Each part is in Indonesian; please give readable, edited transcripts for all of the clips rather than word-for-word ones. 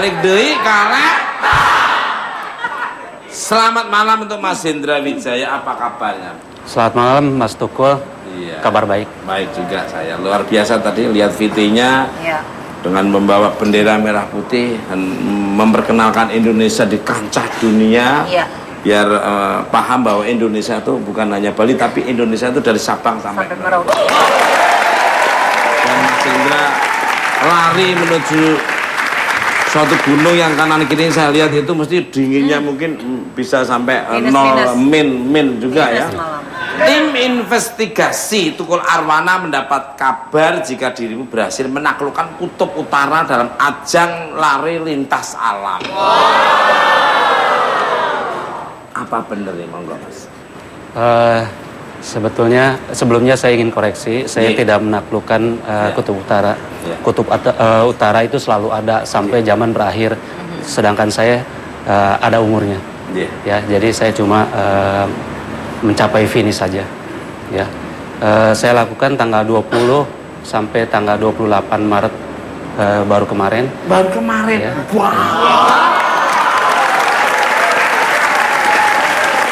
balik deui kalek. Selamat malam untuk Mas Hendra Wijaya, apa kabarnya? Selamat malam Mas Tukul. Iya. Kabar baik. Baik juga saya. Luar biasa tadi lihat VT-nya. Iya. Dengan membawa bendera merah putih dan memperkenalkan Indonesia di kancah dunia. Iya. Biar paham bahwa Indonesia itu bukan hanya Bali, tapi Indonesia itu dari Sabang sampai Merauke. Dan Mas Hendra lari menuju suatu gunung yang kanan kiri saya lihat itu mesti dinginnya mungkin bisa sampai min juga ya. Tim investigasi Tukul Arwana mendapat kabar jika dirimu berhasil menaklukkan kutub utara dalam ajang lari lintas alam. Apa benar nih, monggo Mas? Sebetulnya sebelumnya saya ingin koreksi, saya tidak menaklukkan kutub utara. Kutub utara itu selalu ada sampai zaman berakhir, sedangkan saya ada umurnya. Ya, jadi saya cuma mencapai finish saja. Ya, saya lakukan tanggal 20 sampai tanggal 28 Maret baru kemarin. Baru kemarin. Ya. Wow.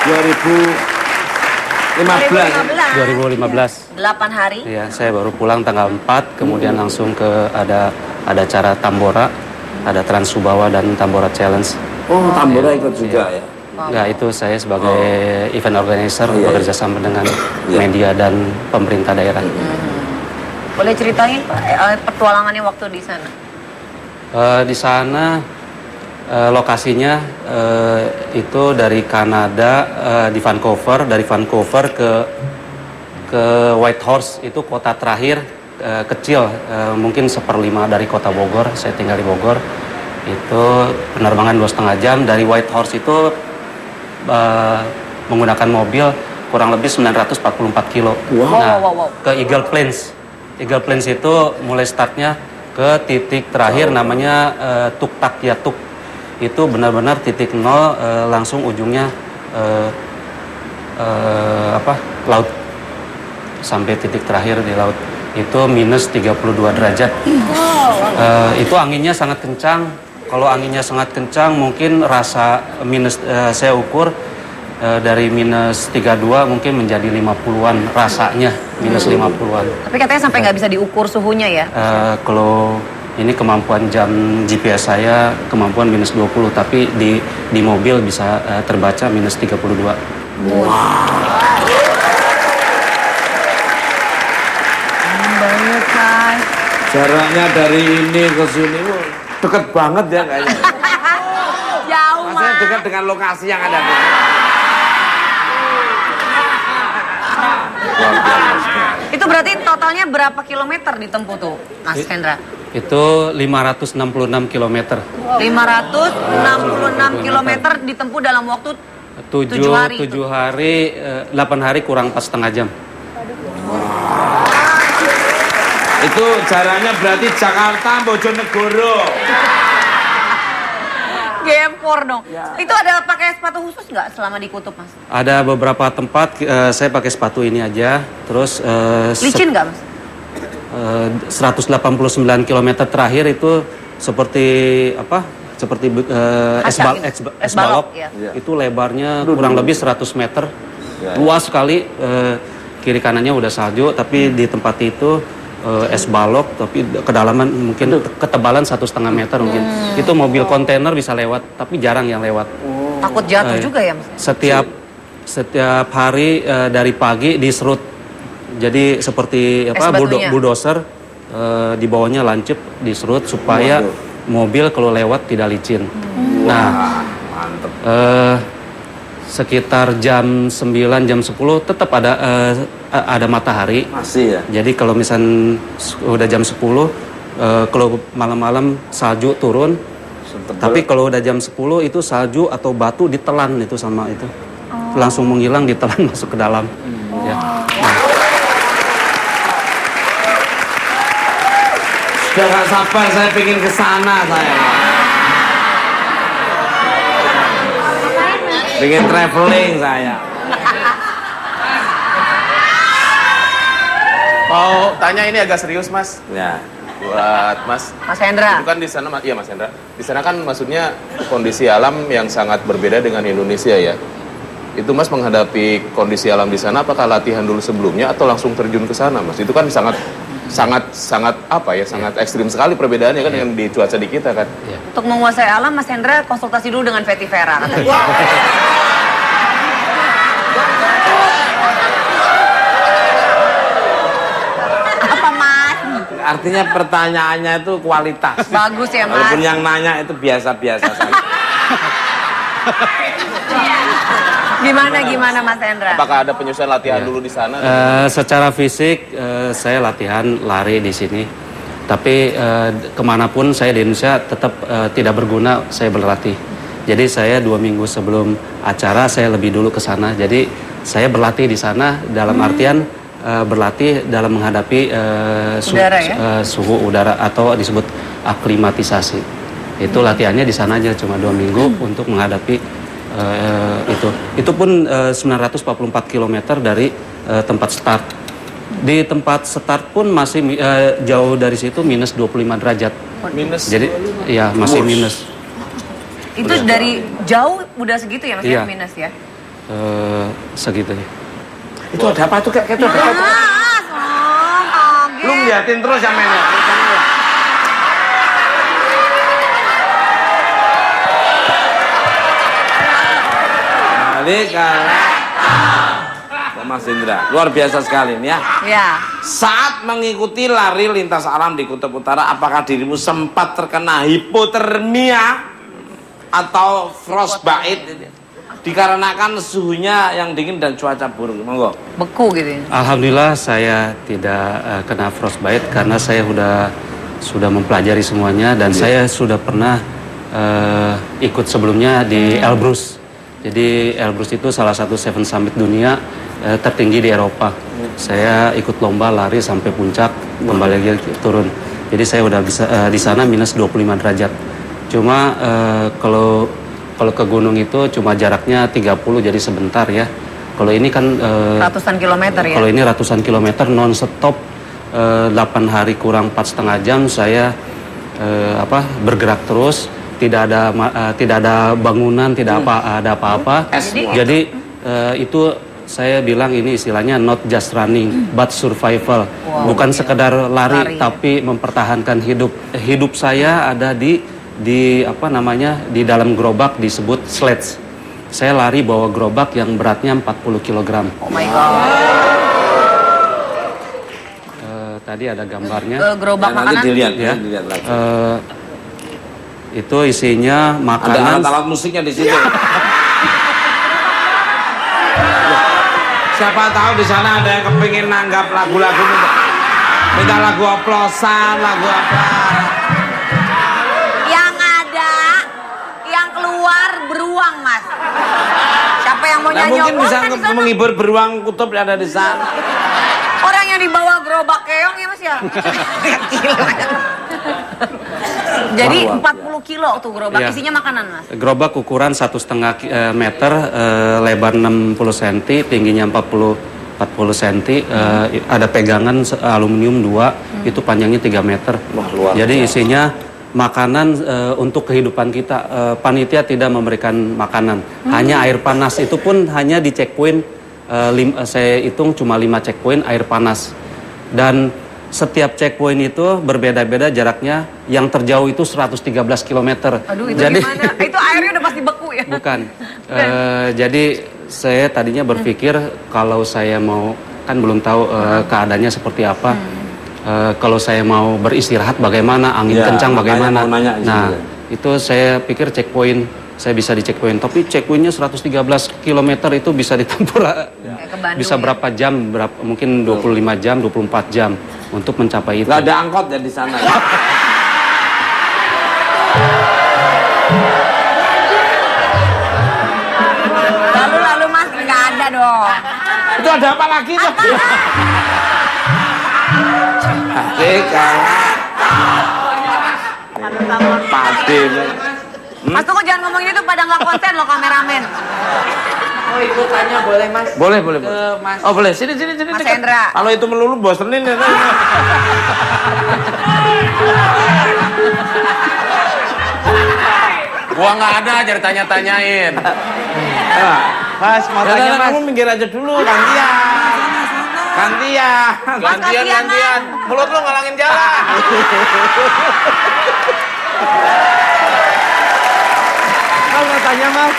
2015. 8 hari. Ya, saya baru pulang tanggal 4, kemudian langsung ke ada acara Tambora, ada Trans Sumbawa dan Tambora Challenge. Oh, Tambora ikut juga ya. Ya, itu saya sebagai event organizer bekerja sama dengan media dan pemerintah daerah. Boleh ceritain Pak petualangannya waktu di sana? Di sana lokasinya itu dari Kanada, di Vancouver, dari Vancouver ke Whitehorse, itu kota terakhir kecil, mungkin 1/5 dari kota Bogor. Saya tinggal di Bogor. Itu penerbangan 2,5 jam. Dari Whitehorse itu menggunakan mobil kurang lebih 944 kilo. Wow. Ke Eagle Plains. Eagle Plains itu mulai startnya ke titik terakhir namanya Tuktak Yatuk. Itu benar-benar titik nol, langsung ujungnya laut. Sampai titik terakhir di laut itu minus 32 derajat. Itu anginnya sangat kencang. Kalau anginnya sangat kencang mungkin rasa minus saya ukur dari minus 32 mungkin menjadi 50-an rasanya, minus 50-an. Tapi katanya sampai nggak bisa diukur suhunya ya? Kalau ini kemampuan jam GPS saya kemampuan minus 20, tapi di mobil bisa terbaca minus 32. Wow. Banget kan. Jaraknya dari ini ke sini dekat banget ya kayaknya. Jauh, Mas. Maksudnya dekat dengan lokasi yang ada. Itu berarti totalnya berapa kilometer ditempuh tuh, Mas Hendra? Itu 566 km. 566 km ditempuh dalam waktu 7 hari. 8 hari kurang 4,5 jam. Itu jaraknya berarti Jakarta Bojonegoro. Gempor dong. Ya. Itu ada pakai sepatu khusus nggak selama di kutub, Mas? Ada beberapa tempat saya pakai sepatu ini aja. Terus licin nggak, Mas? 189 km terakhir itu seperti apa? Seperti es balok. Ya. Itu lebarnya kurang lebih 100 meter. Ya. Luas sekali. Kiri kanannya udah salju, tapi di tempat itu es balok, tapi kedalaman mungkin ketebalan 1,5 meter mungkin. Itu mobil kontainer bisa lewat, tapi jarang yang lewat. Takut jatuh juga ya, Mas? Setiap hari dari pagi diserut. Jadi seperti bulldozer, di bawahnya lancip diserut supaya mobil kalau lewat tidak licin. Nah, mantep. Sekitar jam 9, jam 10 tetap ada matahari. Masih ya? Jadi kalau misalnya udah jam 10, kalau malam-malam salju turun. Tapi kalau udah jam 10 itu salju atau batu ditelan itu sama itu. Langsung menghilang, ditelan masuk ke dalam. Ya. Nah. Sudah gak sabar, saya pengen ke sana saya. Pengen traveling saya. Mau tanya ini agak serius, Mas. Ya. buat Mas Hendra. itu kan di sana, iya Mas Hendra. Di sana kan maksudnya kondisi alam yang sangat berbeda dengan Indonesia ya. Itu Mas menghadapi kondisi alam di sana, apakah latihan dulu sebelumnya atau langsung terjun ke sana, Mas? Itu kan sangat apa ya, sangat ekstrim sekali perbedaannya kan dengan di cuaca di kita kan. Untuk menguasai alam, Mas Hendra konsultasi dulu dengan Fetty Vera katanya. Apa Mas? Artinya pertanyaannya itu kualitas. Bagus ya Mas. Walaupun yang nanya itu biasa-biasa saja. Gimana Mas Hendra? Apakah ada penyusunan latihan dulu di sana? Secara fisik saya latihan lari di sini, tapi kemanapun saya di Indonesia tetap tidak berguna saya berlatih. Jadi saya 2 minggu sebelum acara saya lebih dulu ke sana. Jadi saya berlatih di sana dalam artian berlatih dalam menghadapi suhu udara atau disebut aklimatisasi. Itu latihannya di sana aja cuma 2 minggu untuk menghadapi itu pun 944 km dari tempat start. Di tempat start pun masih jauh dari situ minus 25 derajat. Minus. Jadi ya masih minus. Itu dari jauh udah segitu ya Mas Iya. minus ya? Segitu ya. Itu ada apa tuh kayak itu ada apa tuh? Lu ngeliatin terus ya men ya. Balik Mas Indra, luar biasa sekali nih ya. Ya. Saat mengikuti lari lintas alam di Kutub Utara, apakah dirimu sempat terkena hipotermia atau frostbite dikarenakan suhunya yang dingin dan cuaca buruk? Monggo. Beku gitu ya? Alhamdulillah saya tidak kena frostbite karena saya sudah mempelajari semuanya dan saya sudah pernah ikut sebelumnya di Elbrus. Jadi Elbrus itu salah satu 7 summit dunia tertinggi di Eropa. Saya ikut lomba lari sampai puncak, kembali lagi turun. Jadi saya udah bisa di sana minus 25 derajat. Cuma kalau ke gunung itu cuma jaraknya 30 jadi sebentar ya. Kalau ini kan ratusan kilometer ya. Kalau ini ratusan kilometer non stop 8 hari kurang 4,5 jam saya bergerak terus. Tidak ada bangunan, tidak ada apa-apa. Jadi itu saya bilang ini istilahnya not just running but survival. Bukan sekedar lari tapi mempertahankan hidup. Hidup saya ada di dalam gerobak disebut sledge. Saya lari bawa gerobak yang beratnya 40 kg. Oh my god. Tadi ada gambarnya. Gerobak makanan. Nanti dilihat Ya. dilihat lagi. Itu isinya Ada makanan. alat-alat musiknya di situ. Siapa tahu di sana ada yang kepingin nanggap lagu-lagu minta lagu oplosan, lagu apa? Yang ada, yang keluar beruang Mas. Siapa yang mau Nah, nyanyi mungkin bisa oplosan di sana? menghibur beruang kutub yang ada di sana. Orang yang dibawa gerobak keong ya Mas ya? Jadi 40 kilo tuh gerobak, Iya. isinya makanan Mas? Gerobak ukuran 1,5 meter, lebar 60 cm, tingginya 40 cm, ada pegangan aluminium 2, itu panjangnya 3 meter. Wah, luar Jadi biasa. isinya makanan untuk kehidupan kita. Panitia tidak memberikan makanan, hanya air panas. Itu pun hanya di checkpoint, saya hitung cuma 5 checkpoint air panas. Dan setiap checkpoint itu berbeda-beda jaraknya. Yang terjauh itu 113 km. Aduh itu Jadi, gimana? Itu airnya udah pasti beku ya? Bukan. Jadi saya tadinya berpikir kalau saya mau, kan belum tahu keadaannya seperti apa. Kalau saya mau beristirahat bagaimana, angin Ya, kencang makanya bagaimana. mau nanya di Nah, situ. itu saya pikir checkpoint, saya bisa di checkpoint. Tapi checkpointnya 113 km itu bisa ditempuh Kayak ke Bandung bisa ya? berapa jam, mungkin 25 jam, 24 jam untuk mencapai itu. Nggak ada angkot ya di sana. Ya? Lalu Mas nggak ada dong. Itu ada apa lagi tuh? Pade. Mas tuh kok jangan ngomongin itu pada nggak konsen loh kameramen. Oh itu Aku tanya boleh Mas? Boleh, boleh. Ke Mas. Oh boleh, sini Mas dekat. Hendra. Kalau itu melulu bosenin ya. Gua nggak ada aja ditanya-tanyain. Mas, mau tanya Mas. Kamu minggir aja dulu, gantian. Gantian. Gantian. Mulut lu ngalangin jalan. Mas mau tanya Mas.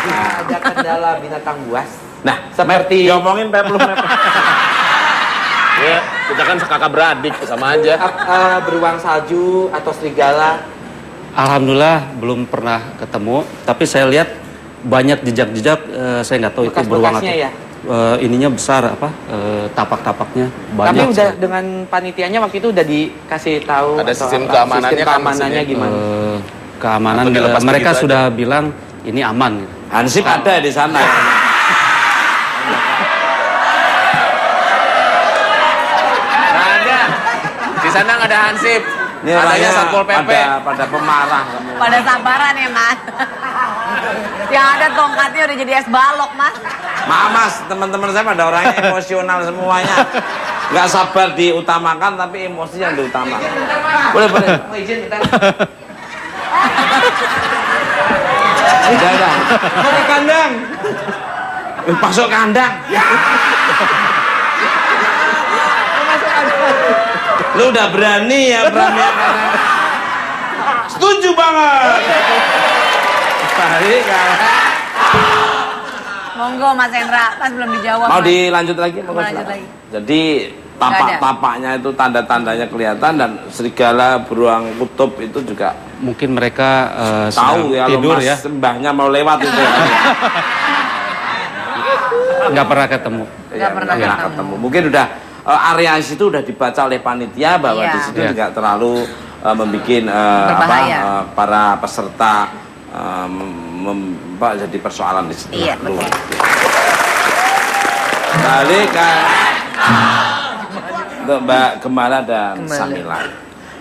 Ada kendala binatang buas. Nah, Seperti- diomongin peplum. Ya, kita kan kakak beradik sama aja. Beruang salju atau serigala. Alhamdulillah belum pernah ketemu, tapi saya lihat banyak jejak-jejak, saya nggak tahu itu beruang atau Bekas-bekasnya ya? ininya besar apa tapak-tapaknya banyak. Tapi udah sekali. dengan panitianya waktu itu udah dikasih tahu Ada atau sistem apa? keamanannya Sistem kan keamanannya maksudnya? gimana? Keamanan Atau dilepas mereka begitu sudah bilang ini aman. Hansip ada di sana. Nggak ada. Di sana nggak ada hansip. Ini Adanya orangnya Satpol PP. pada pemarah kamu. Pada sabaran ya Mas. Yang ada tongkatnya udah jadi es balok Mas. Maaf Mas, teman-teman saya pada orangnya emosional semuanya. Nggak sabar diutamakan, tapi emosi yang diutamakan. Boleh, boleh. Mau izin bentar. Udah. Mau ke kandang. Masuk kandang. Lu udah berani ya, Setuju banget. Balik kan. Monggo Mas Hendra, Mas belum dijawab. Mau Mas. dilanjut lagi? Mau lanjut lagi. Jadi tapak-tapaknya itu tanda-tandanya kelihatan, dan serigala, beruang kutub itu juga Mungkin mereka tahu ya, tidur kalau ya, Mas mbahnya mau lewat itu ya. nggak pernah ketemu. Nggak pernah ketemu. Mungkin udah area situ udah dibaca oleh panitia bahwa Iya. di situ Iya. tidak terlalu membuat Berbahaya. para peserta jadi persoalan di situ. Iya, betul. Balik ke untuk Mbak Gemala dan Gemala. Samila.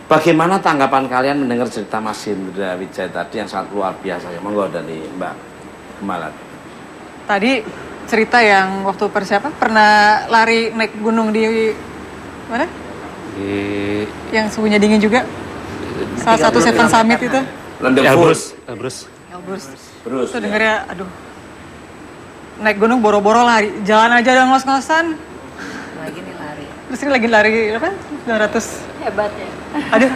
Bagaimana tanggapan kalian mendengar cerita Mas Hendra Wijaya tadi yang sangat luar biasa ya? Monggo dari Mbak Gemala. Tadi cerita yang waktu persiapan pernah lari naik gunung di mana? Di Yang suhunya dingin juga. Salah satu Seven Summit itu. Elbrus. Elbrus. Elbrus. Terus. Itu dengernya, aduh. Naik gunung boro-boro lari, jalan aja udah ngos-ngosan. Lagi nih lari. Terus ini lagi lari apa? 900. Hebat ya. Aduh,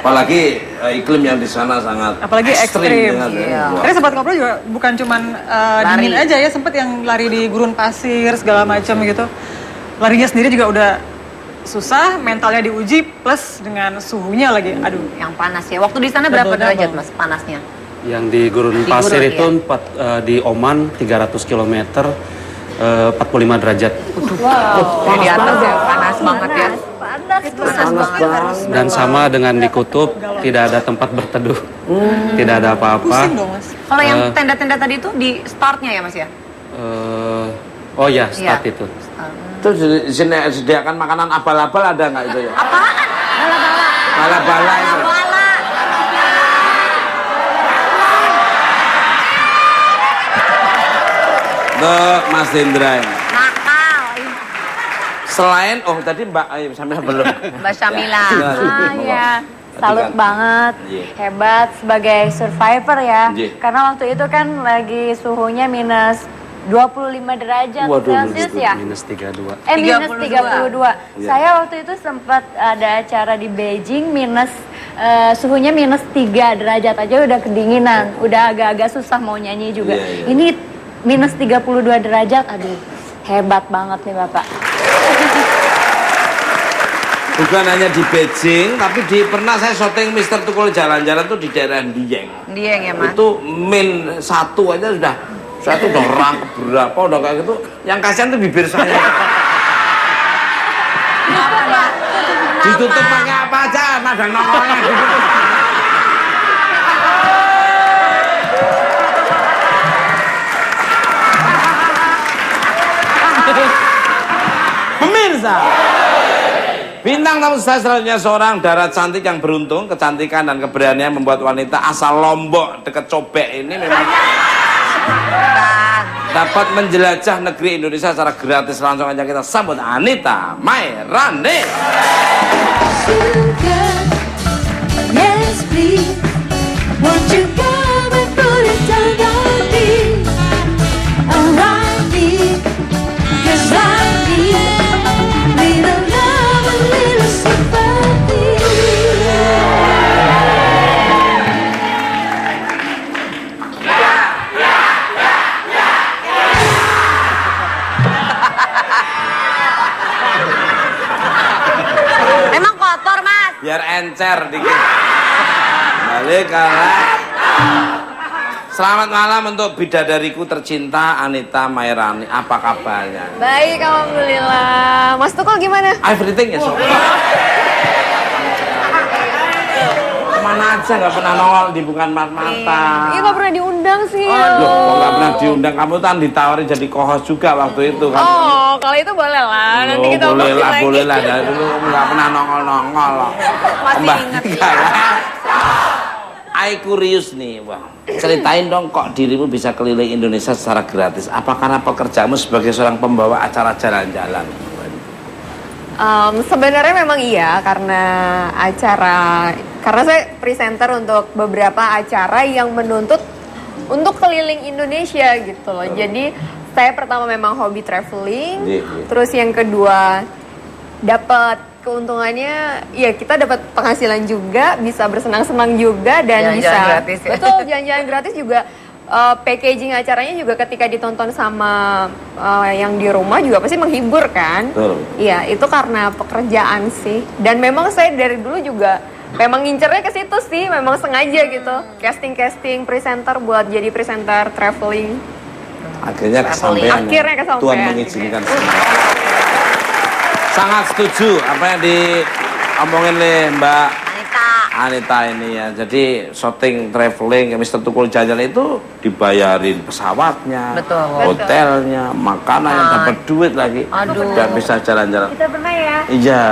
Apalagi iklim yang di sana sangat apalagi ekstrim. banget ya. Iya. Wah. Tadi sempat ngobrol juga bukan cuman Lari. dingin aja ya, sempet yang lari di gurun pasir segala macam gitu. Larinya sendiri juga udah susah, mentalnya diuji plus dengan suhunya lagi. Aduh, Yang panas ya. Waktu di sana berapa Double-double. derajat Mas panasnya? Yang di Gurun Di Pasir gurun, itu iya. di Oman 300 km 45 derajat. Di atas ya panas banget ya. Panas banget. Dan sama dengan di Kutub, tidak ada tempat berteduh. Tidak ada apa-apa. pusing dong Mas. Kalau yang tenda-tenda tadi itu di startnya ya Mas ya? Oh ya, start Iya. itu. Terus disediakan makanan abal-abal ada nggak itu ya? Apaan? Bala-bala. Bala-bala itu. Bala-bala. Untuk Mas Hendra ini. Nakal. Selain, tadi Mbak Samila belum. Mbak Syamila. Ya, Ah ya, salut banget, Iya. hebat sebagai survivor ya. Iya. Karena waktu itu kan lagi suhunya minus 25 derajat Waduh, Celcius ya. Minus 32. Minus 32. 32. Iya. Saya waktu itu sempat ada acara di Beijing minus suhunya minus 3 derajat aja udah kedinginan, udah agak-agak susah mau nyanyi juga. Iya, iya. Ini minus 32 derajat, aduh hebat banget nih Bapak. Bukan hanya di Beijing, tapi pernah saya syuting Mister Tukul jalan-jalan tuh di daerah Dieng. Dieng ya Mas. Itu min 1 aja sudah, saya tuh udah orang berapa udah kayak gitu. Yang kasihan tuh bibir saya. Kenapa Mbak? Ditutup pakai apa aja, madang nongolnya ditutup. Pemirsa, bintang tamu saya selanjutnya seorang darat cantik yang beruntung. Kecantikan dan keberanian membuat wanita asal Lombok deket Cobek ini memang Bentar. dapat menjelajah negeri Indonesia secara gratis. Langsung aja kita sambut Anita Mairani. Yes, please. Won't you come and put it down on me? Around me, 'cause I need little love and little sympathy. Emang kotor, Mas? Biar encer dikit. Balik kalah. Selamat malam untuk bidadariku tercinta Anita Mairani. Apa kabarnya? Baik, alhamdulillah. Mas Tukul gimana? Everything ya, sob. Kemana aja nggak pernah nongol di bukan mata. Iya, nggak pernah diundang sih. Loh, kok nggak pernah diundang? Kamu kan ditawari jadi co-host juga waktu itu kan? Oh, kalau itu boleh lah. Nanti kita boleh omongin lah, lagi. boleh lah. Dari dulu nggak pernah nongol-nongol loh. Masih ingat ya. I curious nih, wah. Ceritain dong kok dirimu bisa keliling Indonesia secara gratis. Apa karena pekerjaanmu sebagai seorang pembawa acara jalan-jalan? Sebenarnya memang iya, karena saya presenter untuk beberapa acara yang menuntut untuk keliling Indonesia gitu loh. Jadi saya pertama memang hobi traveling, terus yang kedua dapat keuntungannya, ya kita dapat penghasilan juga, bisa bersenang-senang juga dan Jalan-jalan bisa gratis ya. betul jalan-jalan gratis juga. Packaging acaranya juga ketika ditonton sama yang di rumah juga pasti menghibur kan. Iya, itu karena pekerjaan sih. Dan memang saya dari dulu juga memang ngincernya ke situ sih, memang sengaja gitu. Casting presenter buat jadi presenter traveling. Akhirnya kesampaian. Akhirnya kesampaian. Tuhan mengizinkan semua. Sangat setuju apa yang diomongin oleh Mbak Anita ini ya. Jadi shooting traveling Mr. Tukul jalan itu dibayarin pesawatnya, Betul. hotelnya, makanan yang dapat duit lagi. Aduh. Dan bisa jalan-jalan. Kita pernah ya? Iya,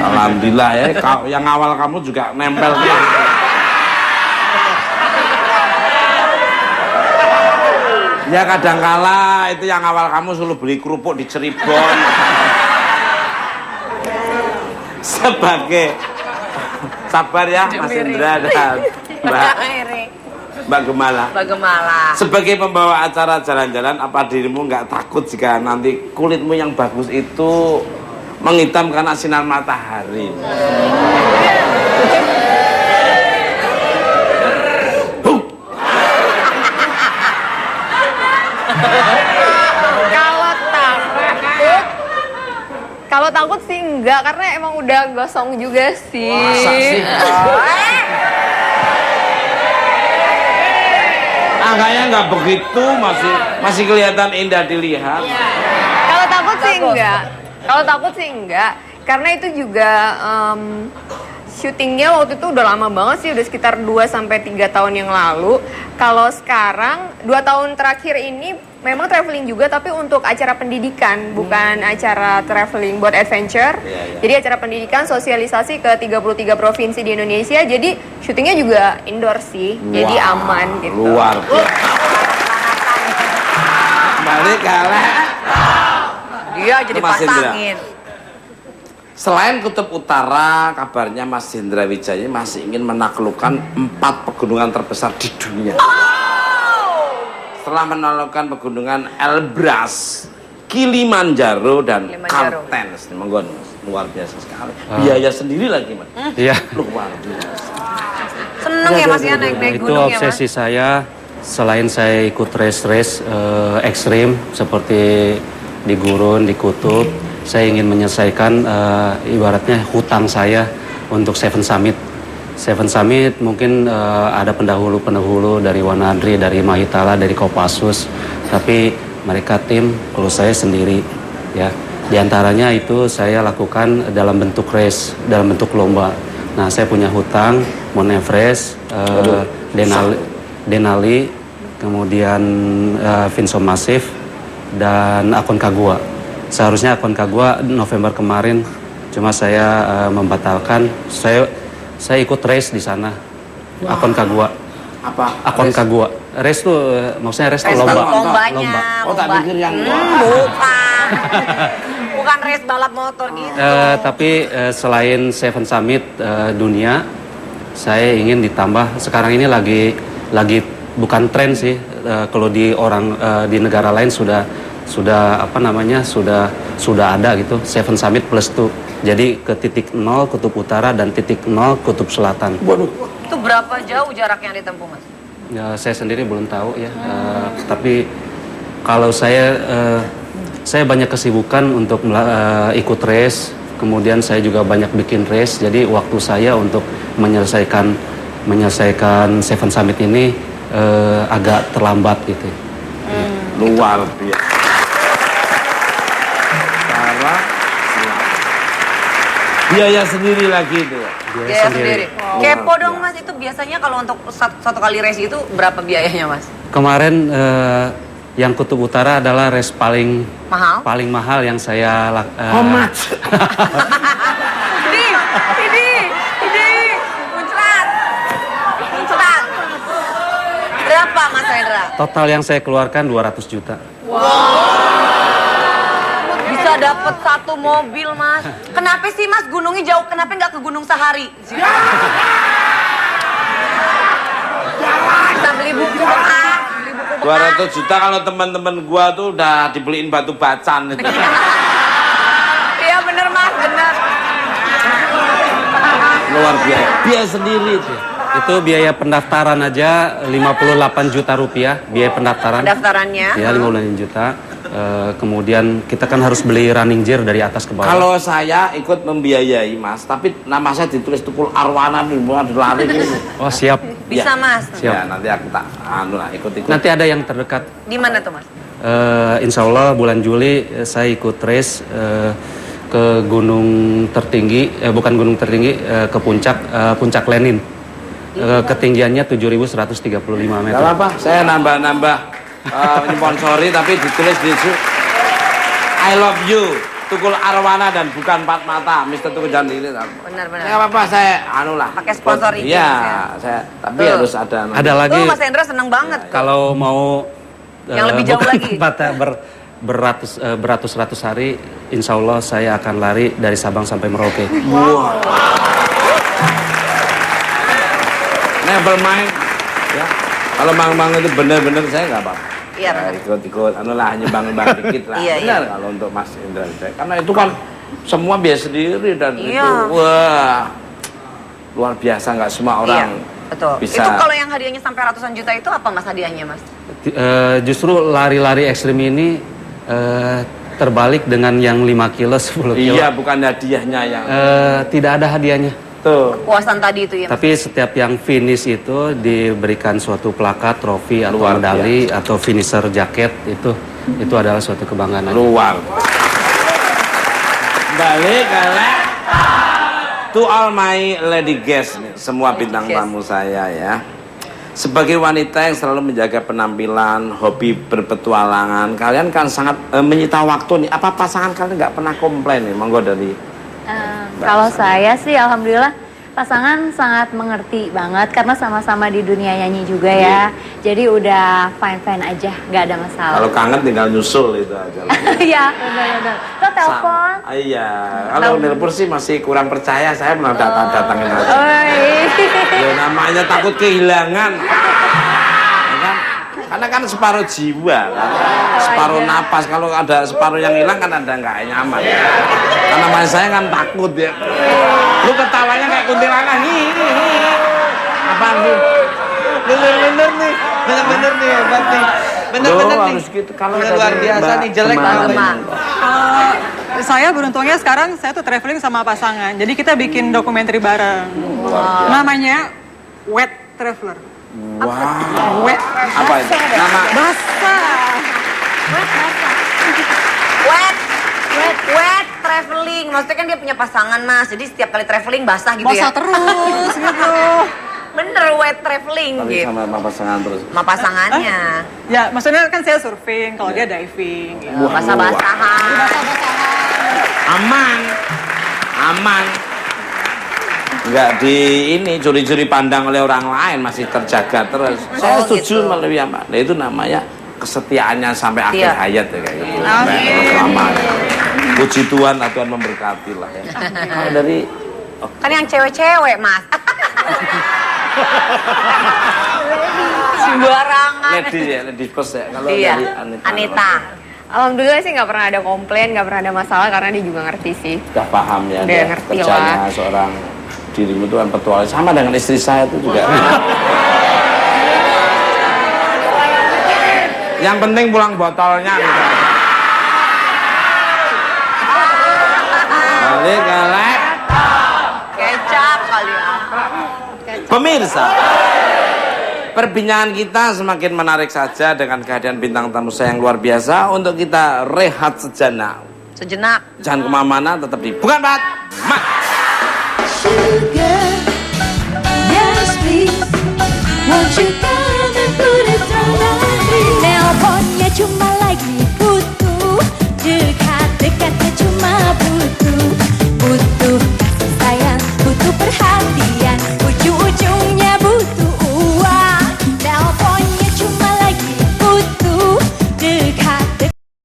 alhamdulillah ya. Yang awal kamu juga nempel gitu. Ya kadangkala itu yang awal kamu suruh beli kerupuk di Cirebon. Sebagai sabar ya Mas Indra dan Mbak Gemala. Sebagai pembawa acara jalan-jalan, apa dirimu nggak takut jika nanti kulitmu yang bagus itu menghitam karena sinar matahari? Kalau takut sih enggak, karena emang udah gosong juga sih. Masa sih? Angkanya nggak begitu, masih kelihatan indah dilihat. Kalau takut sih enggak. Kalau takut sih enggak, karena itu juga syutingnya waktu itu udah lama banget sih, udah sekitar 2-3 tahun yang lalu. Kalau sekarang 2 tahun terakhir ini memang traveling juga, tapi untuk acara pendidikan, bukan acara traveling buat adventure. Jadi acara pendidikan, sosialisasi ke 33 provinsi di Indonesia. Jadi syutingnya juga indoor sih, jadi aman gitu. Luar biasa. Balik kalah. Dia jadi Mas Indra. pasangin. Selain Kutub Utara, kabarnya Mas Hendra Wijaya masih ingin menaklukkan 4 pegunungan terbesar di dunia. Setelah menaklukkan pegunungan Elbrus, Kilimanjaro dan Kartens. Monggo, luar biasa sekali. Biaya sendiri lagi, Mas. Iya. Luar biasa. Seneng ya Mas ya naik-naik Itu gunung ya Mas? obsesi saya. Selain saya ikut race ekstrim seperti di gurun, di kutub, saya ingin menyelesaikan ibaratnya hutang saya untuk Seven Summit. Seven Summit mungkin ada pendahulu-pendahulu dari Wanadri, dari Mahitala, dari Kopassus, tapi mereka tim, kalau saya sendiri ya. Di antaranya itu saya lakukan dalam bentuk race, dalam bentuk lomba. Nah, saya punya hutang Mount Everest, Denali, kemudian Vinson Massif dan Aconcagua. Seharusnya Aconcagua November kemarin, cuma saya membatalkan. Saya ikut race di sana. Aconcagua. Apa? Aconcagua. Race tuh maksudnya race tuh Race lomba. lombanya. Lomba. Oh, tak pikir yang Bukan. Bukan race balap motor gitu. Tapi selain Seven Summit dunia, saya ingin ditambah. Sekarang ini lagi bukan tren sih. Kalau di negara lain sudah apa namanya sudah ada gitu Seven Summit plus 2. Jadi ke titik 0 kutub utara dan titik 0 kutub selatan. Waduh. Itu berapa jauh jarak yang ditempuh, Mas? Ya, saya sendiri belum tahu ya. Tapi kalau saya banyak kesibukan untuk ikut race. Kemudian saya juga banyak bikin race. Jadi waktu saya untuk menyelesaikan Seven Summit ini agak terlambat gitu. Luar biasa. Cara biaya sendiri lagi itu ya. Biaya sendiri. Kepo dong, Mas, itu biasanya kalau untuk satu kali race itu berapa biayanya, Mas? Kemarin yang kutub utara adalah race paling mahal yang saya How much? Ini, muncrat. Berapa, Mas Hendra? total yang saya keluarkan 200 juta. Bisa dapat satu mobil, Mas. Kenapa sih, Mas, gunungnya jauh? Kenapa nggak ke Gunung Sahari? Kita beli buku, Pak. 200 juta kalau teman-teman gua tuh udah dibeliin batu bacan itu. Iya bener, Mas, bener. Luar biasa. Biaya sendiri itu. Itu biaya pendaftaran aja 58 juta rupiah, biaya pendaftaran. Pendaftarannya? Ya, 58 juta. Kemudian kita kan harus beli running gear dari atas ke bawah. Kalau saya ikut membiayai, Mas, tapi nama saya ditulis Tukul Arwana di bawah lari gitu. Oh, siap. Bisa, Mas. Siap. Ya, nanti aku tak ikut. Nanti ada yang terdekat. Di mana tuh, Mas? Insya Allah bulan Juli saya ikut race ke gunung tertinggi, bukan gunung tertinggi, ke puncak Lenin. Ketinggiannya 7.135 meter. Gak apa-apa, saya nambah nyponsori tapi ditulis di situ I love you Tukul Arwana dan bukan empat mata Mr. Tukul Jangan ini. Benar. Gak apa-apa, saya pakai sponsor ini. Iya, saya tapi harus ada. Ada lagi. Tuh, Mas Hendra seneng banget. Kalau mau yang lebih jauh lagi. Beratus-ratus hari, insya Allah saya akan lari dari Sabang sampai Merauke. Wow. Never mind. Ya. Kalau mang itu bener-bener saya nggak apa-apa. Iya. Ikut, nyumbang dikit lah. Iya, Benar kalau untuk Mas Indra. Karena itu kan semua biaya sendiri dan Iya. itu wah luar biasa, nggak semua orang. Iya, betul. Bisa. Itu kalau yang hadiahnya sampai ratusan juta itu apa, Mas, hadiahnya, Mas? Justru lari-lari ekstrim ini terbalik dengan yang 5 kilo, 10 kilo. Iya, bukan hadiahnya yang. Tidak ada hadiahnya. Tuh. Kepuasan tadi itu ya, Mas? Tapi setiap yang finish itu diberikan suatu plakat, trofi atau Luar medali atau finisher jaket itu adalah suatu kebanggaan. Luar. Balik to all my lady guests, semua bintang tamu saya ya. Sebagai wanita yang selalu menjaga penampilan, hobi berpetualangan, kalian kan sangat menyita waktu nih. Apa pasangan kalian nggak pernah komplain nih? Monggo dari. Kalau saya sih alhamdulillah pasangan sangat mengerti banget karena sama-sama di dunia nyanyi juga ya. Jadi udah fine-fine aja, nggak ada masalah. Kalau kangen tinggal nyusul itu aja. Iya, benar-benar. Lo telepon. Iya, kalau nelpon sih masih kurang percaya, saya pernah datangin aja. Oh, iya. Ya, namanya takut kehilangan. Ya kan? Karena kan separuh jiwa, kan? Separuh napas. Kalau ada separuh yang hilang kan ada nggak nyaman. Karena namanya saya kan takut ya. Lu ketawanya kayak kuntilanak nih. Apaan lu? Bener-bener nih, hebat nih. Bener-bener nih. Harus gitu. Kalau luar biasa nih, jelek banget. Saya beruntungnya sekarang saya tuh traveling sama pasangan. Jadi kita bikin dokumenter bareng. Namanya Wet Traveler. Wow. Wet. Apa itu? Nama Basah. Wet traveling. Maksudnya kan dia punya pasangan, Mas. Jadi setiap kali traveling basah gitu ya. Basah terus gitu. Bener, wet traveling tapi gitu. sama pasangan terus. Sama pasangannya. Ya, maksudnya kan saya surfing, kalau dia diving. Gitu. Basah-basahan. Aman. nggak di ini curi-curi pandang oleh orang lain, masih terjaga terus. Saya setuju melalui apa? Nah, itu namanya kesetiaannya sampai akhir hayat ya kayak gitu. Lama. Puji Tuhan, Tuhan memberkati lah ya. Kalau dari Kan yang cewek-cewek, Mas. Sembarangan. ladies ya, ladies first ya. Kalau Iya. dari Anita. Alhamdulillah sih nggak pernah ada komplain, nggak pernah ada masalah karena dia juga ngerti sih. Udah paham ya, Udah ngerti kerjanya lah. seorang dirimu itu kan petualang. Sama dengan istri saya itu juga. Yang penting pulang botolnya gitu. Balik ke Kecap kali ya. pemirsa. Perbincangan kita semakin menarik saja dengan kehadiran bintang tamu saya yang luar biasa. Untuk kita rehat sejenak. Sejenak. Jangan kemana-mana, tetap di Bukan Bat Mat. Sugar, yes please, won't you come and put it down on me? Nelponnya cuma lagi butuh, dekat-dekatnya cuma butuh